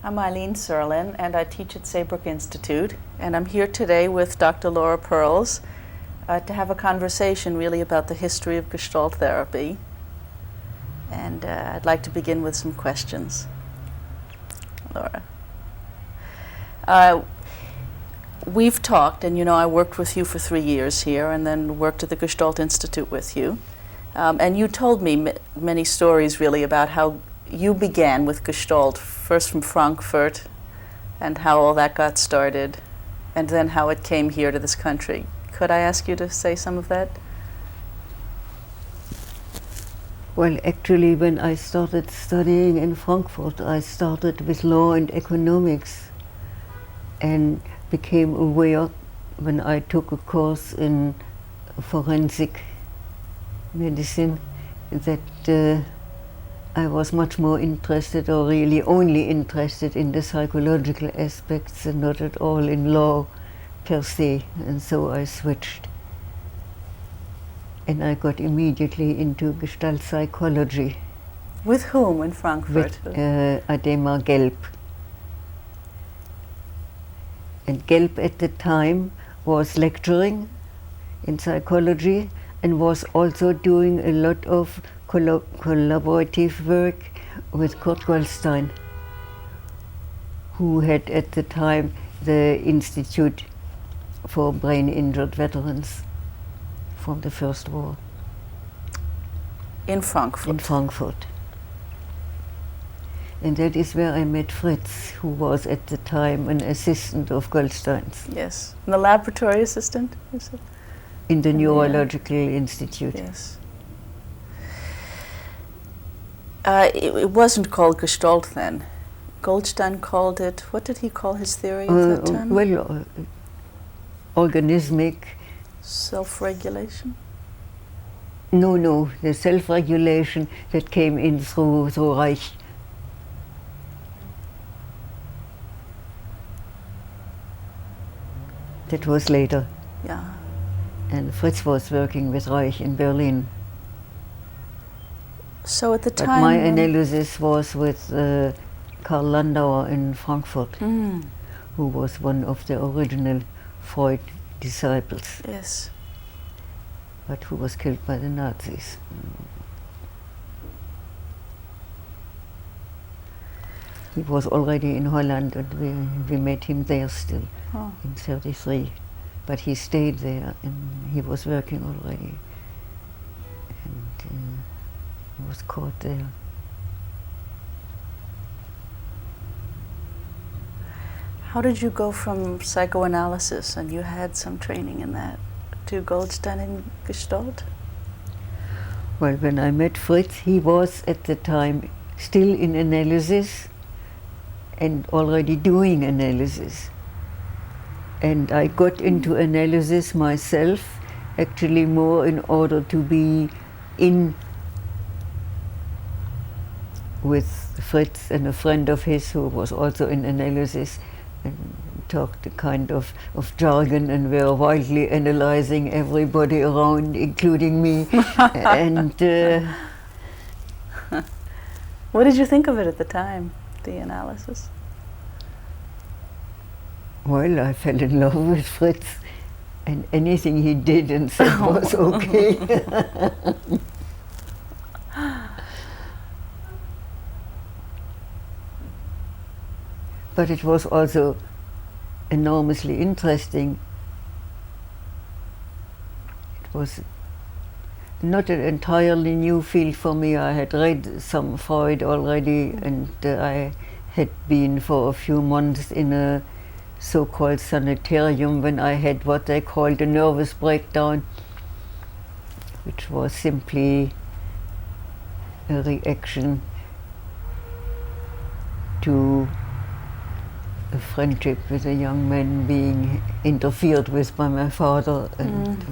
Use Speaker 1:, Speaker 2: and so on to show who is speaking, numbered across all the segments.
Speaker 1: I'm Eileen Serlin, and I teach at Saybrook Institute, and I'm here today with Dr. Laura Perls to have a conversation really about the history of Gestalt therapy. And I'd like to begin with some questions. Laura. We've talked, and you know I worked with you for 3 years here and then worked at the Gestalt Institute with you. And you told me many stories really about how you began with Gestalt, first from Frankfurt, and how all that got started, and then how it came here to this country. Could I ask you to say some of that?
Speaker 2: Well, actually, when I started studying in Frankfurt, I started with law and economics and became aware when I took a course in forensic medicine that I was much more interested, or really only interested, in the psychological aspects and not at all in law per se, and so I switched. And I got immediately into Gestalt psychology.
Speaker 1: With whom in Frankfurt?
Speaker 2: With Adema Gelb. And Gelb at the time was lecturing in psychology and was also doing a lot of collaborative work with Kurt Goldstein, who had at the time the Institute for Brain Injured Veterans from the First War.
Speaker 1: In Frankfurt?
Speaker 2: In Frankfurt. And that is where I met Fritz, who was at the time an assistant of Goldstein's.
Speaker 1: Yes. And the laboratory assistant, you said?
Speaker 2: In the Neurological Institute.
Speaker 1: Yes. It wasn't called Gestalt then. Goldstein called it, what did he call his theory at that time?
Speaker 2: Well, organismic.
Speaker 1: Self-regulation?
Speaker 2: No, the self-regulation that came in through Reich. That was later.
Speaker 1: Yeah.
Speaker 2: And Fritz was working with Reich in Berlin.
Speaker 1: So at the
Speaker 2: but
Speaker 1: time...
Speaker 2: my analysis was with Karl Landauer in Frankfurt, who was one of the original Freud disciples.
Speaker 1: Yes.
Speaker 2: But who was killed by the Nazis. He was already in Holland, and we met him there still in '33. But he stayed there, and he was working already, and he was caught there.
Speaker 1: How did you go from psychoanalysis, and you had some training in that, to Goldstein and Gestalt?
Speaker 2: Well, when I met Fritz, he was at the time still in analysis and already doing analysis. And I got into analysis myself, actually more in order to be in with Fritz and a friend of his who was also in analysis, and talked a kind of jargon, and were wildly analyzing everybody around, including me. And
Speaker 1: what did you think of it at the time, the analysis?
Speaker 2: Well, I fell in love with Fritz, and anything he did and said was okay. But it was also enormously interesting. It was not an entirely new field for me. I had read some Freud already, and I had been for a few months in a so-called sanitarium when I had what they called a nervous breakdown, which was simply a reaction to a friendship with a young man being interfered with by my father, and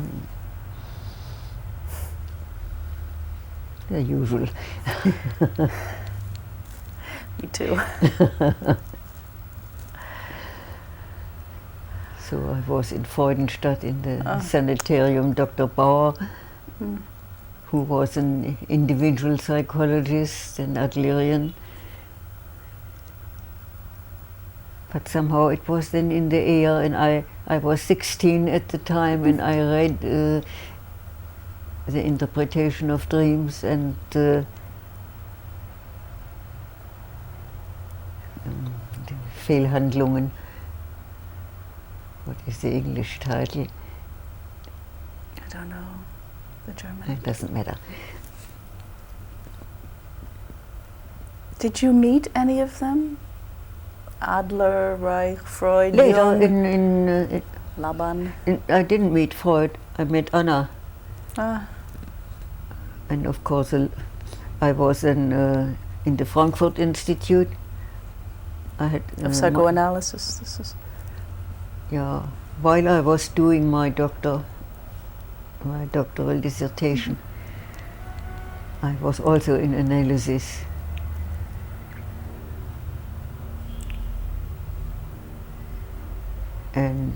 Speaker 2: the usual.
Speaker 1: Me too.
Speaker 2: So I was in Freudenstadt in the sanitarium. Dr. Bauer, who was an individual psychologist and Adlerian, But somehow it was then in the air, and I was 16 at the time, and I read the interpretation of dreams and Fehlhandlungen. What is the English title?
Speaker 1: I don't know the German.
Speaker 2: It doesn't matter.
Speaker 1: Did you meet any of them? Adler, Reich, Freud,
Speaker 2: Later
Speaker 1: Jung, Laban?
Speaker 2: I didn't meet Freud, I met Anna.
Speaker 1: Ah.
Speaker 2: And of course I was in the Frankfurt Institute. I had
Speaker 1: Of psychoanalysis, this is...
Speaker 2: Yeah, while I was doing my doctoral dissertation, I was also in analysis. And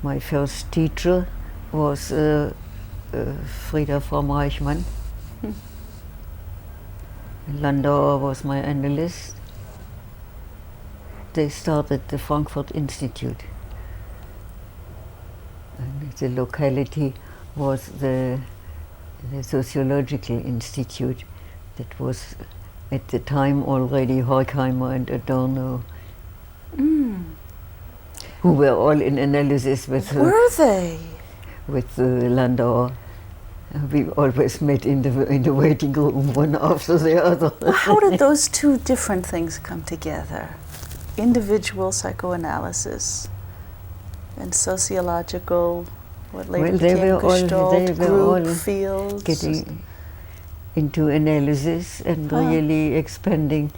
Speaker 2: my first teacher was Frieda from Reichmann. Landauer was my analyst. They started the Frankfurt Institute. And the locality was the Sociological Institute that was at the time already Horkheimer and Adorno, who were all in analysis with
Speaker 1: Were they?
Speaker 2: With Landauer. We always met in the waiting room, one after the other.
Speaker 1: Well, how did those two different things come together? Individual psychoanalysis and sociological, what later became Gestalt, group fields.
Speaker 2: Getting into analysis and really expanding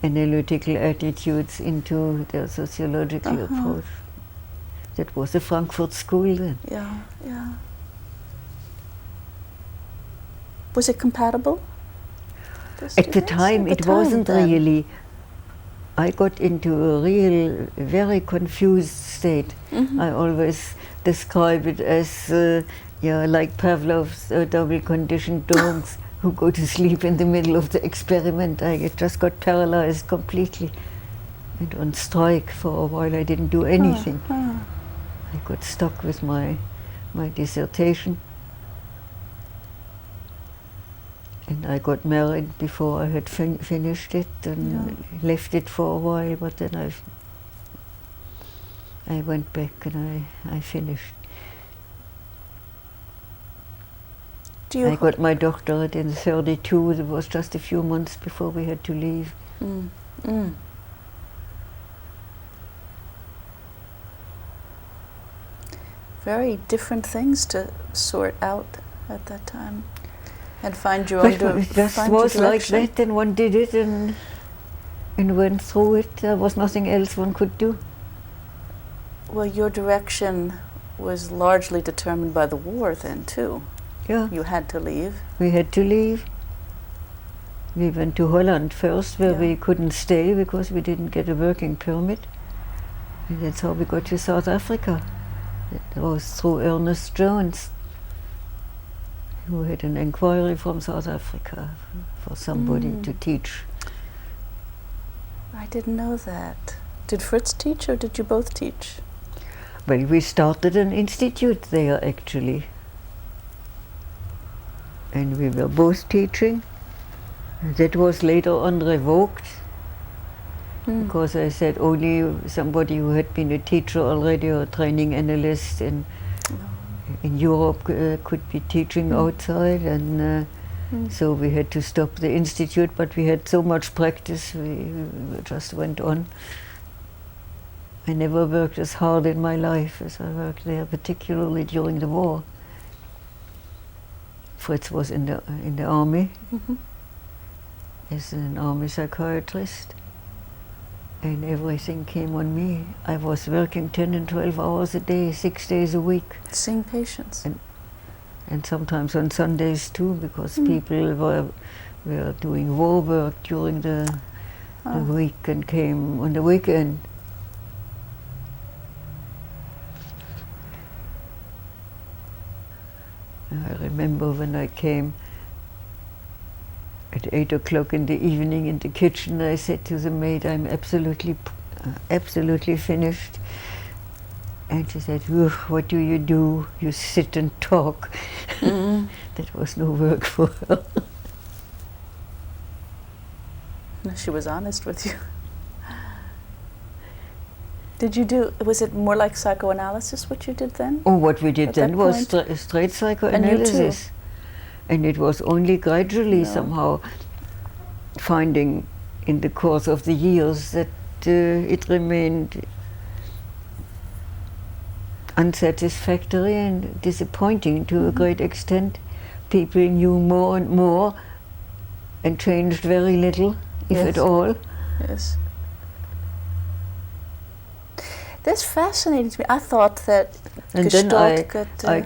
Speaker 2: analytical attitudes into their sociological approach. That was the Frankfurt School then.
Speaker 1: Yeah, yeah. Was it compatible?
Speaker 2: At the time, it wasn't really. I got into a real, very confused state. I always describe it as, like Pavlov's double-conditioned dogs who go to sleep in the middle of the experiment. I just got paralyzed completely and on strike for a while. I didn't do anything. I got stuck with my dissertation. And I got married before I had finished it and left it for a while, but then I went back and I finished. I got my doctorate in 1932. It was just a few months before we had to leave.
Speaker 1: Very different things to sort out at that time. And find your own direction.
Speaker 2: It just was like that, and one did it and went through it. There was nothing else one could do.
Speaker 1: Well, your direction was largely determined by the war then, too.
Speaker 2: Yeah.
Speaker 1: You had to leave.
Speaker 2: We had to leave. We went to Holland first, where we couldn't stay because we didn't get a working permit. And that's how we got to South Africa. It was through Ernest Jones, who had an inquiry from South Africa for somebody to teach.
Speaker 1: I didn't know that. Did Fritz teach or did you both teach?
Speaker 2: Well, we started an institute there actually. And we were both teaching. That was later on revoked because I said only somebody who had been a teacher already or a training analyst in Europe could be teaching outside, and so we had to stop the institute, but we had so much practice, we just went on. I never worked as hard in my life as I worked there, particularly during the war. Fritz was in the army as an army psychiatrist, and everything came on me. I was working 10 and 12 hours a day, 6 days a week.
Speaker 1: Seeing patients.
Speaker 2: And sometimes on Sundays too, because people were doing war work during the week and came on the weekend. I remember when I came At 8 o'clock in the evening in the kitchen, I said to the maid, I'm absolutely finished. And she said, what do? You sit and talk.
Speaker 1: Mm.
Speaker 2: That was no work for her.
Speaker 1: She was honest with you. Was it more like psychoanalysis what you did then?
Speaker 2: Oh, what we did
Speaker 1: At
Speaker 2: then
Speaker 1: that
Speaker 2: was
Speaker 1: point?
Speaker 2: straight psychoanalysis. And it was only gradually somehow finding in the course of the years that it remained unsatisfactory and disappointing to a great extent. People knew more and more and changed very little, if at all.
Speaker 1: Yes. That's fascinating to me. I thought that
Speaker 2: And
Speaker 1: Gestalt
Speaker 2: then I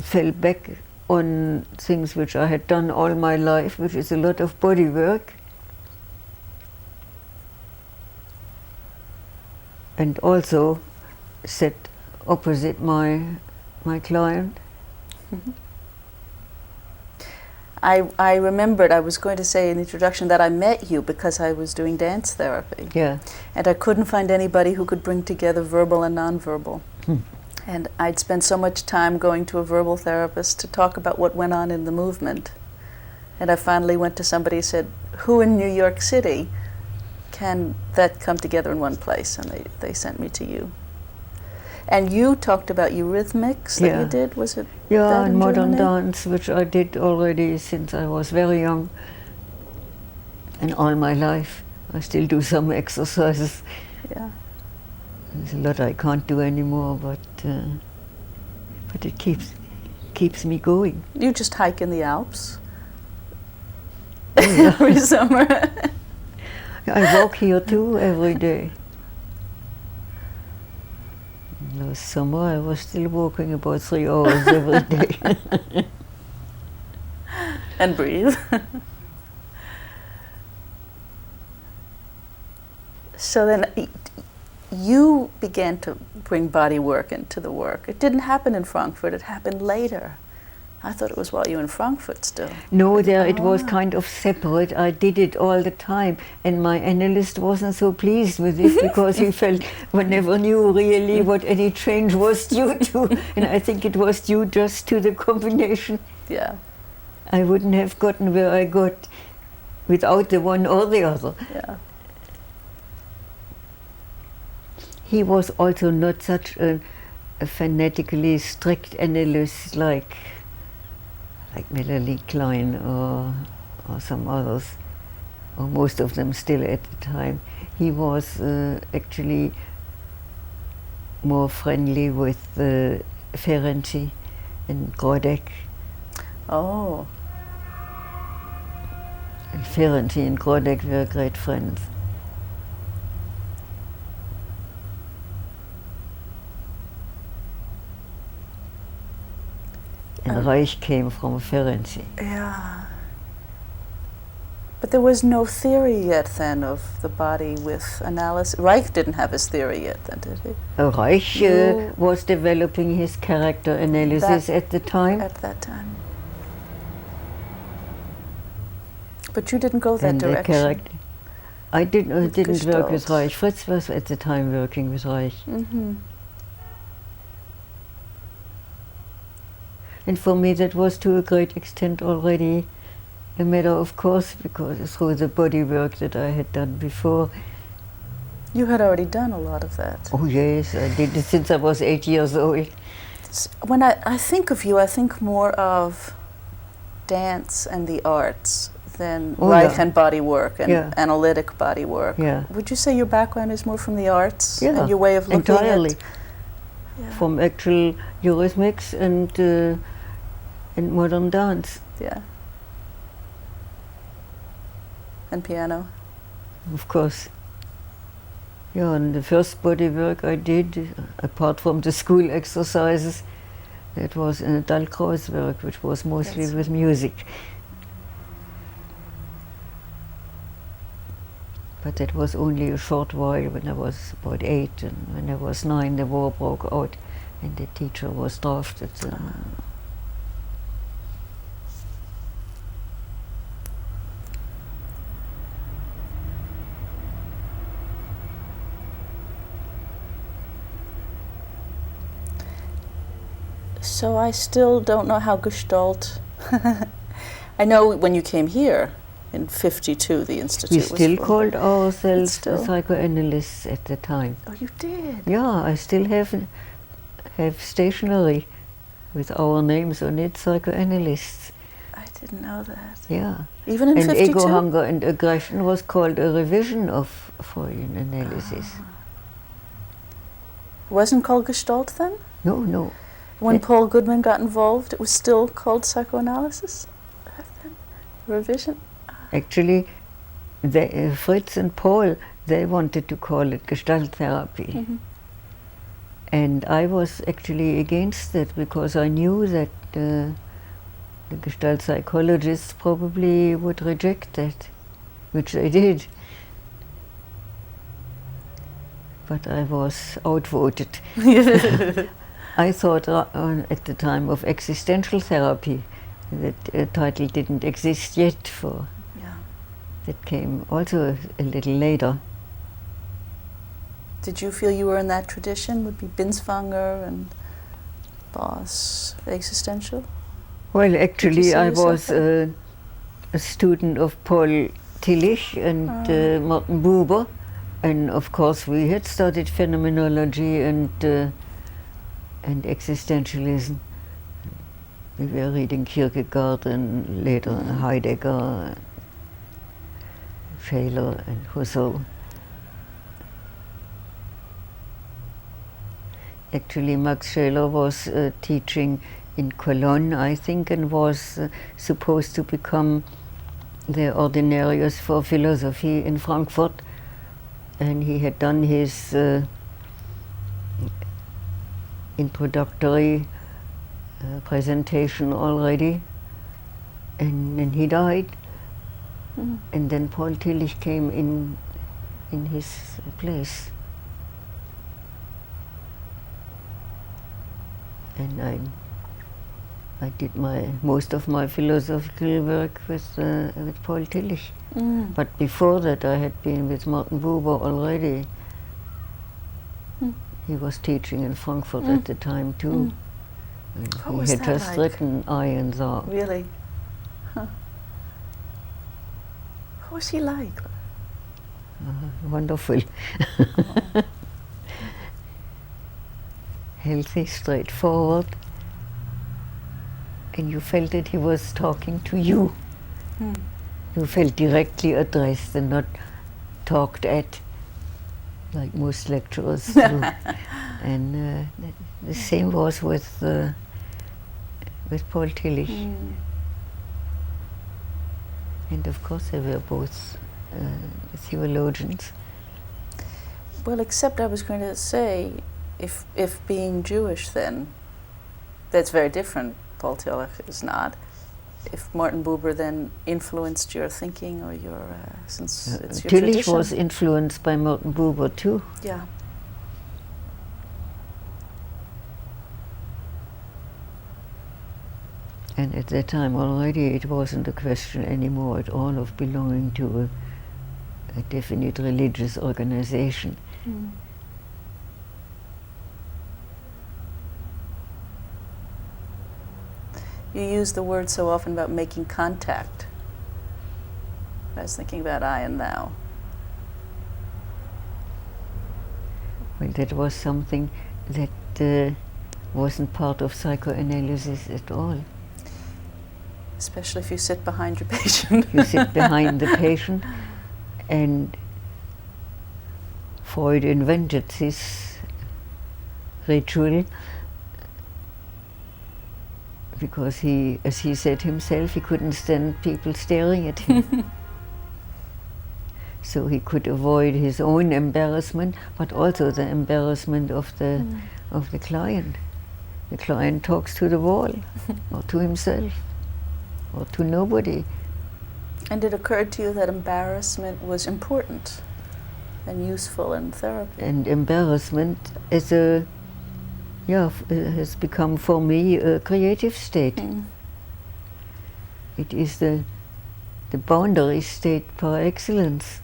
Speaker 2: fell back on things which I had done all my life, which is a lot of body work. And also sat opposite my client.
Speaker 1: Mhm. I remembered, I was going to say in the introduction that I met you because I was doing dance therapy.
Speaker 2: Yeah.
Speaker 1: And I couldn't find anybody who could bring together verbal and nonverbal.
Speaker 2: Hmm.
Speaker 1: And I'd spent so much time going to a verbal therapist to talk about what went on in the movement. And I finally went to somebody who said, who in New York City can that come together in one place? And they sent me to you. And you talked about eurythmics that you did, was it?
Speaker 2: Yeah,
Speaker 1: that
Speaker 2: and
Speaker 1: in
Speaker 2: modern
Speaker 1: Germany?
Speaker 2: dance, which I did already since I was very young. And all my life, I still do some exercises.
Speaker 1: Yeah.
Speaker 2: There's a lot I can't do anymore, but it keeps me going.
Speaker 1: You just hike in the Alps
Speaker 2: Oh, yeah.
Speaker 1: every summer.
Speaker 2: I walk here too every day. Last summer I was still walking about 3 hours every day.
Speaker 1: And breathe. So then you began to bring body work into the work. It didn't happen in Frankfurt, it happened later. I thought it was while you were in Frankfurt still.
Speaker 2: No, it was kind of separate. I did it all the time, and my analyst wasn't so pleased with it because he felt I never knew really what any change was due to, and I think it was due just to the combination.
Speaker 1: Yeah.
Speaker 2: I wouldn't have gotten where I got without the one or the other.
Speaker 1: Yeah.
Speaker 2: He was also not such a fanatically strict analyst like Melanie Klein or some others, or most of them still at the time. He was actually more friendly with Ferenczi and Grodek.
Speaker 1: Oh.
Speaker 2: And Ferenczi and Grodek were great friends. And Reich came from Ferenczi.
Speaker 1: Yeah. But there was no theory yet then of the body with analysis. Reich didn't have his theory yet then, did he?
Speaker 2: Reich was developing his character analysis at the time.
Speaker 1: At that time. But you didn't go that
Speaker 2: And
Speaker 1: direction.
Speaker 2: I didn't work with
Speaker 1: Gestalt.
Speaker 2: Reich. Fritz was at the time working with Reich.
Speaker 1: Mm-hmm.
Speaker 2: And for me that was to a great extent already a matter of course, because through the body work that I had done before.
Speaker 1: You had already done a lot of that.
Speaker 2: Oh yes, I did it since I was 8 years old.
Speaker 1: When I think of you, I think more of dance and the arts than Reich and body work and analytic body work.
Speaker 2: Yeah.
Speaker 1: Would you say your background is more from the arts?
Speaker 2: Yeah,
Speaker 1: and your way of looking
Speaker 2: entirely.
Speaker 1: at
Speaker 2: From actual eurythmics and modern dance.
Speaker 1: Yeah. And piano.
Speaker 2: Of course. Yeah, and the first body work I did, apart from the school exercises, it was an adult Kreuz work, which was mostly with music. But that was only a short while. When I was about 8, and when I was 9, the war broke out, and the teacher was drafted. So.
Speaker 1: So I still don't know how Gestalt. I know when you came here in '52, the Institute
Speaker 2: We
Speaker 1: was
Speaker 2: still
Speaker 1: full.
Speaker 2: called ourselves
Speaker 1: Still.
Speaker 2: psychoanalysts at the time.
Speaker 1: Oh, you did?
Speaker 2: Yeah, I still have stationery with our names on it, psychoanalysts.
Speaker 1: I didn't know that.
Speaker 2: Yeah.
Speaker 1: Even in
Speaker 2: And
Speaker 1: '52?
Speaker 2: ego, hunger and aggression was called a revision of Freudian analysis.
Speaker 1: Wasn't called Gestalt then?
Speaker 2: No, no.
Speaker 1: When Paul Goodman got involved, it was still called psychoanalysis back then? Revision?
Speaker 2: Actually, Fritz and Paul, they wanted to call it Gestalt therapy.
Speaker 1: Mm-hmm.
Speaker 2: And I was actually against it because I knew that the Gestalt psychologists probably would reject that, which they did. But I was outvoted. I thought at the time of existential therapy that title didn't exist yet for.
Speaker 1: Yeah.
Speaker 2: That came also a little later.
Speaker 1: Did you feel you were in that tradition? Would be Binswanger and Boss, existential?
Speaker 2: Well, actually,
Speaker 1: see
Speaker 2: I
Speaker 1: yourself
Speaker 2: was a student of Paul Tillich and Martin Buber, and of course we had studied phenomenology and existentialism. We were reading Kierkegaard and later Heidegger, Scheler and Husserl. Actually, Max Scheler was teaching in Cologne, I think, and was supposed to become the ordinarius for philosophy in Frankfurt. And he had done his introductory presentation already, and then he died.
Speaker 1: Mm.
Speaker 2: And then Paul Tillich came in his place. And I did most of my philosophical work with Paul Tillich.
Speaker 1: Mm.
Speaker 2: But before that I had been with Martin Buber already.
Speaker 1: Mm.
Speaker 2: He was teaching in Frankfurt at the time too. And
Speaker 1: What
Speaker 2: he
Speaker 1: was
Speaker 2: had
Speaker 1: that
Speaker 2: just
Speaker 1: like?
Speaker 2: written I and Thou.
Speaker 1: Really? Huh. What was he like?
Speaker 2: Wonderful.
Speaker 1: Oh.
Speaker 2: Healthy, straightforward. And you felt that he was talking to you.
Speaker 1: Mm.
Speaker 2: You felt directly addressed and not talked at, like most lecturers do. And the same was with Paul Tillich.
Speaker 1: Mm.
Speaker 2: And of course they were both theologians.
Speaker 1: Well, except I was going to say, if being Jewish then, that's very different. Paul Tillich is not. If Martin Buber then influenced your thinking or your, since it's your
Speaker 2: Tillich
Speaker 1: tradition.
Speaker 2: was influenced by Martin Buber too.
Speaker 1: Yeah.
Speaker 2: And at that time already it wasn't a question anymore at all of belonging to a definite religious organization.
Speaker 1: Mm. You use the word so often about making contact. I was thinking about I and thou.
Speaker 2: Well, that was something that wasn't part of psychoanalysis at all.
Speaker 1: Especially if you sit behind your patient.
Speaker 2: You sit behind the patient, and Freud invented this ritual because he, as he said himself, he couldn't stand people staring at him. So he could avoid his own embarrassment, but also the embarrassment of the client. The client talks to the wall, or to himself, or to nobody.
Speaker 1: And it occurred to you that embarrassment was important and useful in therapy.
Speaker 2: And embarrassment is has become for me a creative state.
Speaker 1: Mm.
Speaker 2: It is the boundary state par excellence.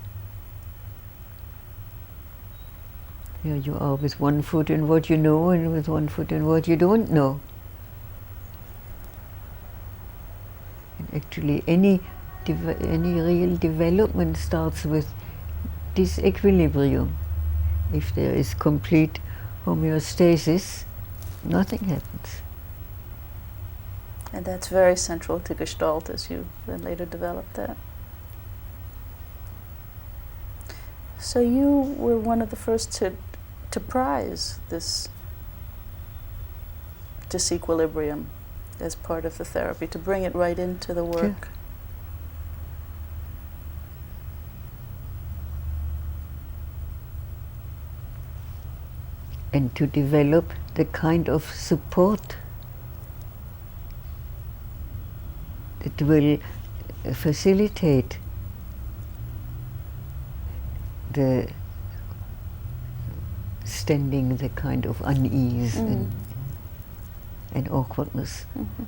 Speaker 2: Here you are with one foot in what you know and with one foot in what you don't know. Actually, any real development starts with disequilibrium. If there is complete homeostasis, nothing happens.
Speaker 1: And that's very central to Gestalt, as you then later developed that. So you were one of the first to prize this disequilibrium as part of the therapy, to bring it right into the work.
Speaker 2: And to develop the kind of support that will facilitate the standing the kind of unease and awkwardness.
Speaker 1: Mm-hmm.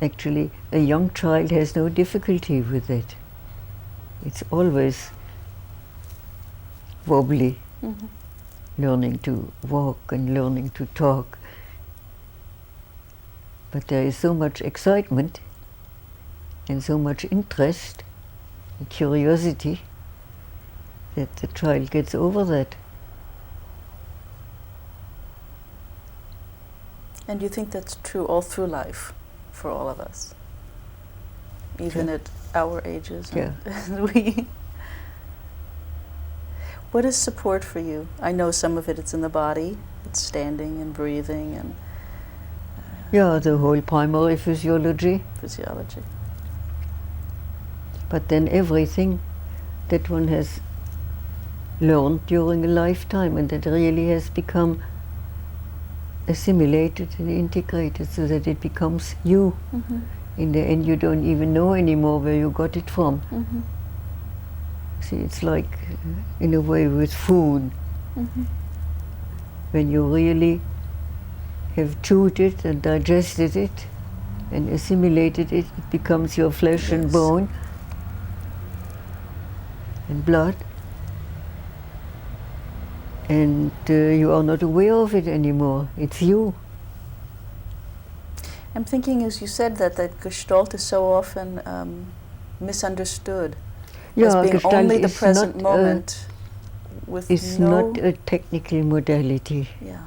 Speaker 2: Actually, a young child has no difficulty with it. It's always wobbly, learning to walk and learning to talk. But there is so much excitement and so much interest and curiosity that the child gets over that.
Speaker 1: And you think that's true all through life for all of us, even at our ages?
Speaker 2: Yeah.
Speaker 1: What is support for you? I know some of it's in the body, it's standing and breathing and
Speaker 2: the whole primary physiology. But then everything that one has learned during a lifetime and that really has become assimilated and integrated so that it becomes you. In the end, you don't even know anymore where you got it from. See, it's like, in a way, with food. When you really have chewed it and digested it and assimilated it, it becomes your flesh and bone and blood. And you are not aware of it anymore. It's you.
Speaker 1: I'm thinking, as you said, that Gestalt is so often misunderstood as being
Speaker 2: Gestalt
Speaker 1: only the present moment.
Speaker 2: It's not a technical modality.
Speaker 1: Yeah.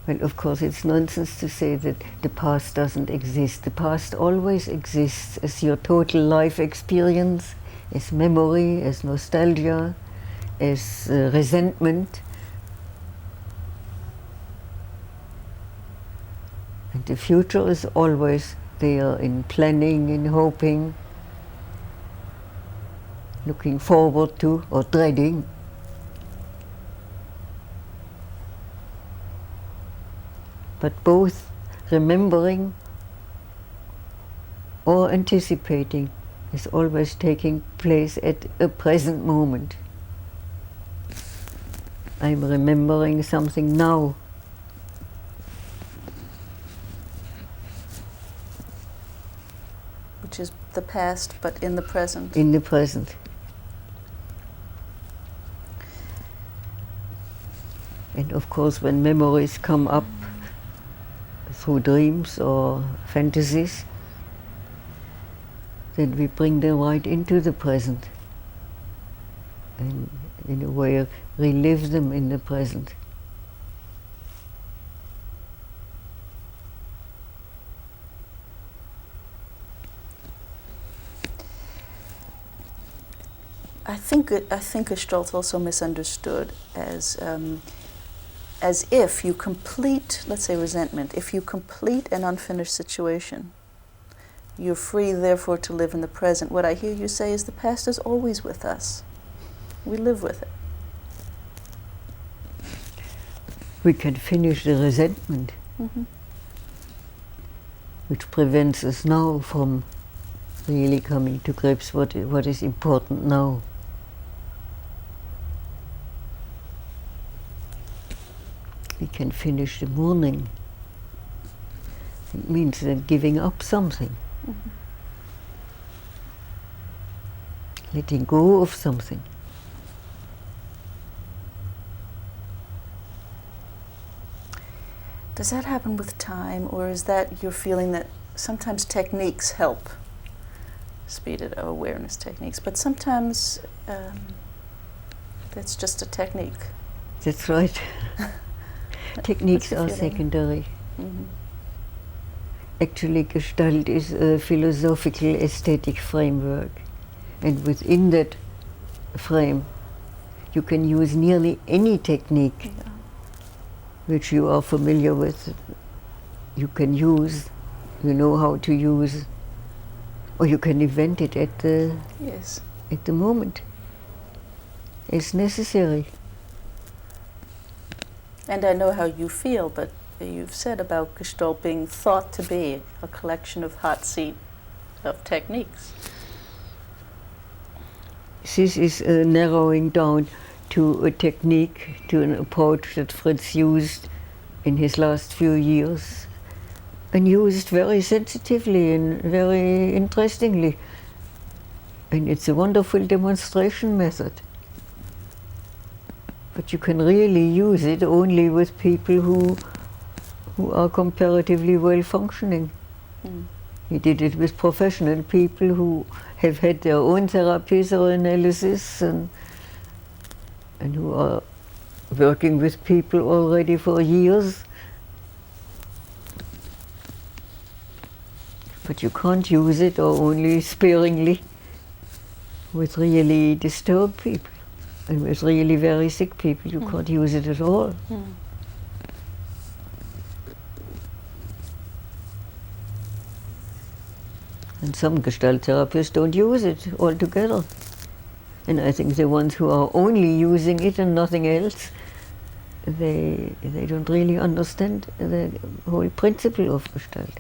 Speaker 2: Well, of course, it's nonsense to say that the past doesn't exist. The past always exists as your total life experience, as memory, as nostalgia, as resentment. And the future is always there in planning, in hoping, looking forward to or dreading. But both remembering or anticipating is always taking place at a present moment. I'm remembering something now.
Speaker 1: Which is the past, but in the present.
Speaker 2: In the present. And of course, when memories come up through dreams or fantasies, then we bring them right into the present and in a way relive them in the present.
Speaker 1: I think Gestalt's also misunderstood as if you complete, let's say, resentment. If you complete an unfinished situation, you're free, therefore, to live in the present. What I hear you say is the past is always with us. We live with it.
Speaker 2: We can finish the resentment, which prevents us now from really coming to grips what is important now. We can finish the mourning. It means then giving up something. Letting go of something.
Speaker 1: Does that happen with time, or is that your feeling that sometimes techniques help speed it, awareness techniques, but sometimes that's just a technique?
Speaker 2: That's right. Techniques
Speaker 1: your
Speaker 2: are
Speaker 1: feeling?
Speaker 2: secondary.
Speaker 1: Mm-hmm.
Speaker 2: Actually, Gestalt is a philosophical aesthetic framework, and within that frame you can use nearly any technique
Speaker 1: Yeah.
Speaker 2: which you are familiar with. You can use, you know how to use, or you can invent it at the
Speaker 1: Yes.
Speaker 2: moment. It's necessary.
Speaker 1: And I know how you feel, but you've said about Gestalt being thought to be a collection of hot seat of techniques.
Speaker 2: This is a narrowing down to a technique, to an approach that Fritz used in his last few years, and used very sensitively and very interestingly. And it's a wonderful demonstration method. But you can really use it only with people who are comparatively well functioning.
Speaker 1: Mm.
Speaker 2: He did it with professional people who have had their own therapies or analysis, and who are working with people already for years. But you can't use it, or only sparingly, with really disturbed people. And with really very sick people, you can't use it at all.
Speaker 1: Mm.
Speaker 2: And some Gestalt therapists don't use it altogether. And I think the ones who are only using it and nothing else, they don't really understand the whole principle of Gestalt.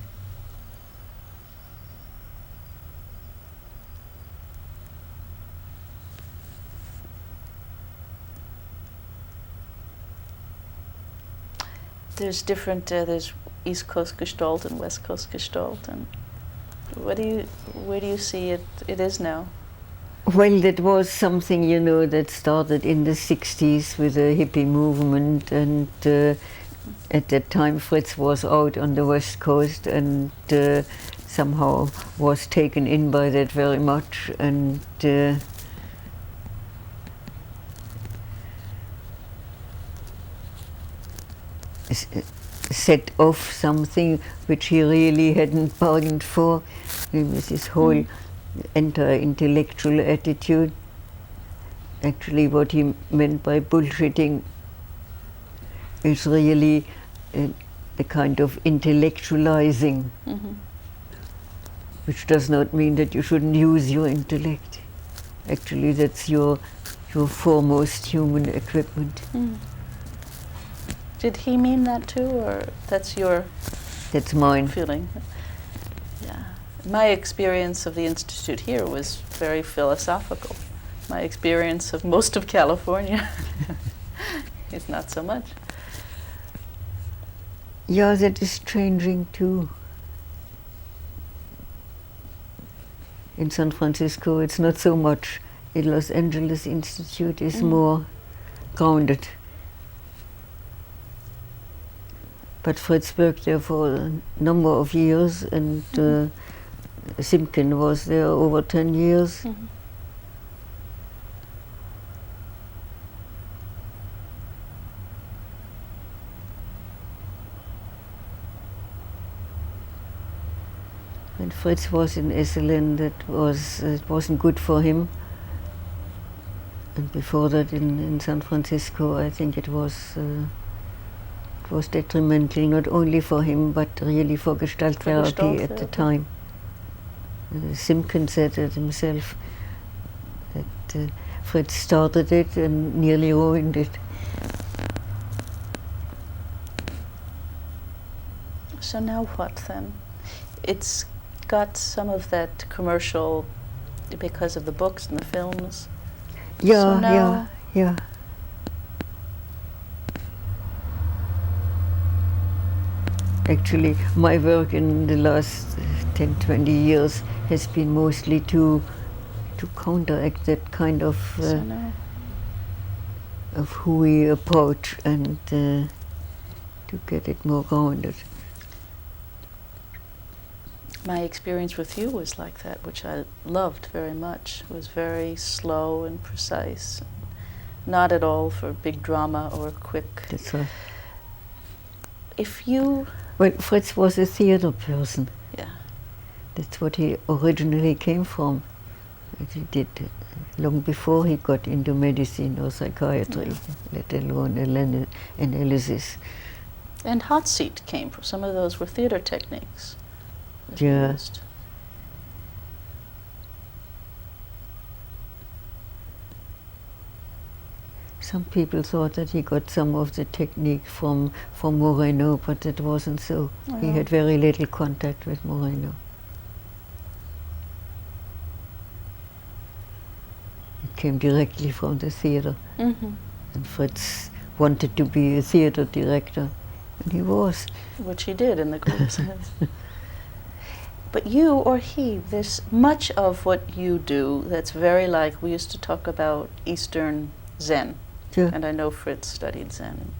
Speaker 1: There's different, there's East Coast Gestalt and West Coast Gestalt, and where do you see it is now?
Speaker 2: Well, that was something, you know, that started in the 60s with the hippie movement, and at that time Fritz was out on the West Coast and somehow was taken in by that very much, and set off something which he really hadn't bargained for. It was this whole anti-intellectual attitude. Actually, what he meant by bullshitting is really a kind of intellectualizing, which does not mean that you shouldn't use your intellect. Actually, that's your foremost human equipment.
Speaker 1: Mm. Did he mean that too, or that's your
Speaker 2: That's mine.
Speaker 1: feeling? Yeah. My experience of the Institute here was very philosophical. My experience of most of California is not so much.
Speaker 2: Yeah, that is changing too. In San Francisco, it's not so much. In Los Angeles Institute is more grounded. But Fritz worked there for a number of years, and Simkin was there over 10 years. When Fritz was in SLN, it wasn't good for him. And before that, in San Francisco, I think it was detrimental not only for him, but really for Gestalt therapy at the time. Simkin said it himself, that Fritz started it and nearly ruined it.
Speaker 1: So now what then? It's got some of that commercial because of the books and the films.
Speaker 2: Yeah,
Speaker 1: So now
Speaker 2: yeah. Actually, my work in the last 10, 20 years has been mostly to counteract that kind of
Speaker 1: so now
Speaker 2: who we approach, and to get it more rounded.
Speaker 1: My experience with you was like that, which I loved very much. It was very slow and precise, not at all for big drama or quick.
Speaker 2: That's right.
Speaker 1: If you...
Speaker 2: Well, Fritz was a theater person.
Speaker 1: Yeah.
Speaker 2: That's what he originally came from. That he did long before he got into medicine or psychiatry, let alone analysis.
Speaker 1: And hot seat came from, some of those were theater techniques.
Speaker 2: Yeah.
Speaker 1: Used.
Speaker 2: Some people thought that he got some of the technique from Moreno, but that wasn't so.
Speaker 1: Oh.
Speaker 2: He had very little contact with Moreno. It came directly from the theater.
Speaker 1: Mm-hmm.
Speaker 2: And Fritz wanted to be a theater director, and he was.
Speaker 1: Which he did in the groups. But you or he, there's much of what you do that's very like, we used to talk about Eastern Zen.
Speaker 2: Yeah.
Speaker 1: And I know Fritz studied Zen,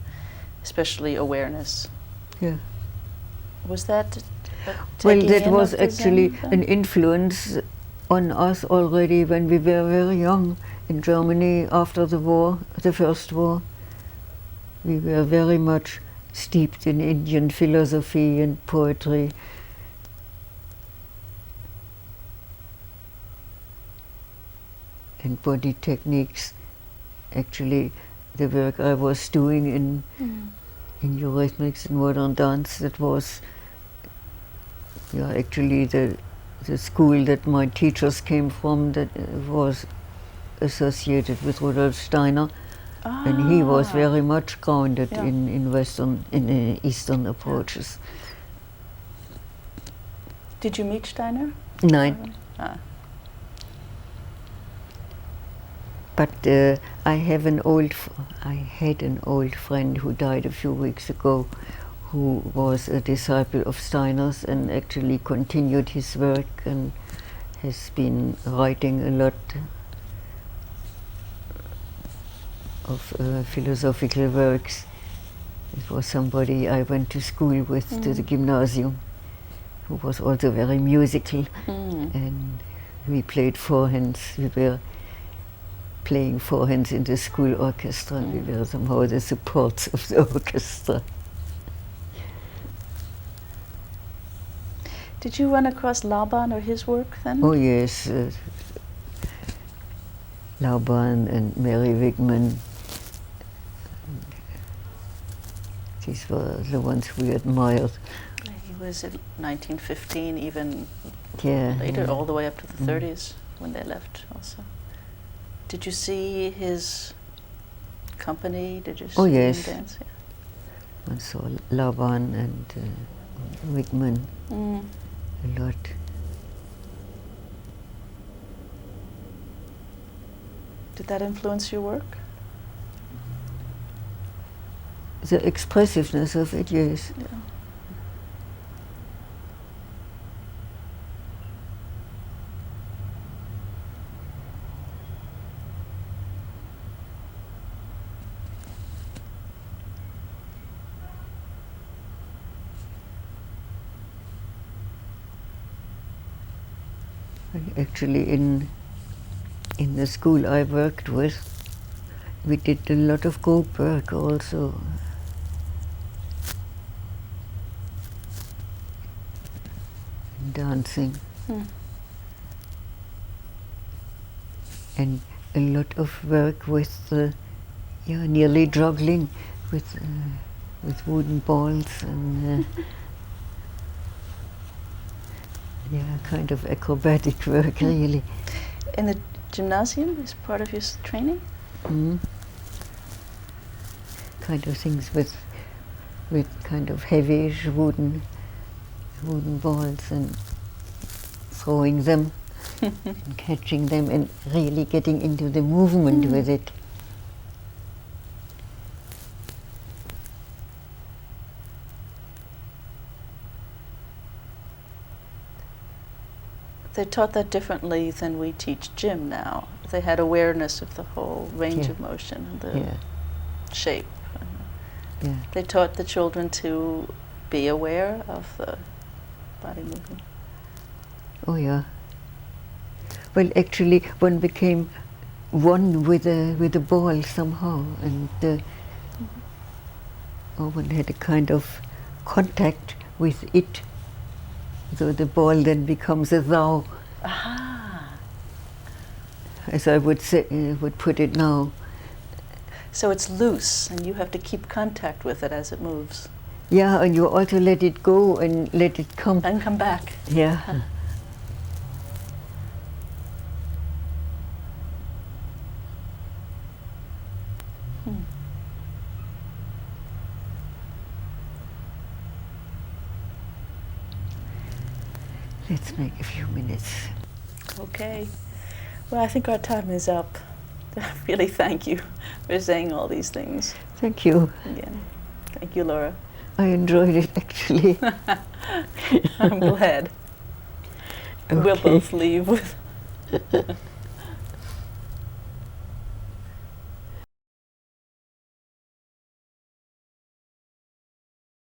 Speaker 1: especially awareness.
Speaker 2: Yeah.
Speaker 1: Was that
Speaker 2: Well,
Speaker 1: taking
Speaker 2: that
Speaker 1: in
Speaker 2: was
Speaker 1: of the
Speaker 2: actually
Speaker 1: Zen then?
Speaker 2: an influence on us already when we were very young in Germany after the war, the First War. We were very much steeped in Indian philosophy and poetry. And body techniques. Actually, the work I was doing in eurythmics and modern dance, that was actually the school that my teachers came from, that was associated with Rudolf Steiner. And he was very much grounded in Western, in Eastern approaches.
Speaker 1: Did you meet Steiner?
Speaker 2: Nein. But I had an old friend who died a few weeks ago, who was a disciple of Steiner's and actually continued his work and has been writing a lot of philosophical works. It was somebody I went to school with, to the gymnasium, who was also very musical, and we played forehands. We were playing forehands in the school orchestra, and we were somehow the supports of the orchestra.
Speaker 1: Did you run across Laban or his work then?
Speaker 2: Oh yes, Laban and Mary Wigman. These were the ones we admired.
Speaker 1: He was in 1915, even
Speaker 2: Yeah,
Speaker 1: later,
Speaker 2: yeah.
Speaker 1: all the way up to the 30s when they left also. Did you see his company? Did you see him
Speaker 2: yes.
Speaker 1: dance?
Speaker 2: I saw Laban and Wigman a lot.
Speaker 1: Did that influence your work?
Speaker 2: The expressiveness of it, yes.
Speaker 1: Yeah.
Speaker 2: Actually, in the school I worked with, we did a lot of group work also. Dancing. And a lot of work with nearly juggling with wooden balls and kind of acrobatic work, really.
Speaker 1: In the gymnasium as part of your training?
Speaker 2: Kind of things with kind of heavy wooden balls and throwing them and catching them and really getting into the movement with it.
Speaker 1: They taught that differently than we teach gym now. They had awareness of the whole range of motion and the shape.
Speaker 2: Yeah.
Speaker 1: They taught the children to be aware of the body movement.
Speaker 2: Oh yeah. Well, actually, one became one with the ball somehow, and one had a kind of contact with it. So the ball then becomes a thou,
Speaker 1: Aha!
Speaker 2: as I would say, would put it now.
Speaker 1: So it's loose, and you have to keep contact with it as it moves.
Speaker 2: Yeah, and you also let it go and let it come.
Speaker 1: And come back.
Speaker 2: Yeah. Let's make a few minutes.
Speaker 1: Okay. Well, I think our time is up. Really, thank you for saying all these things
Speaker 2: Thank you.
Speaker 1: again. Thank you, Laura.
Speaker 2: I enjoyed it, actually.
Speaker 1: I'm glad.
Speaker 2: Okay.
Speaker 1: We'll both leave with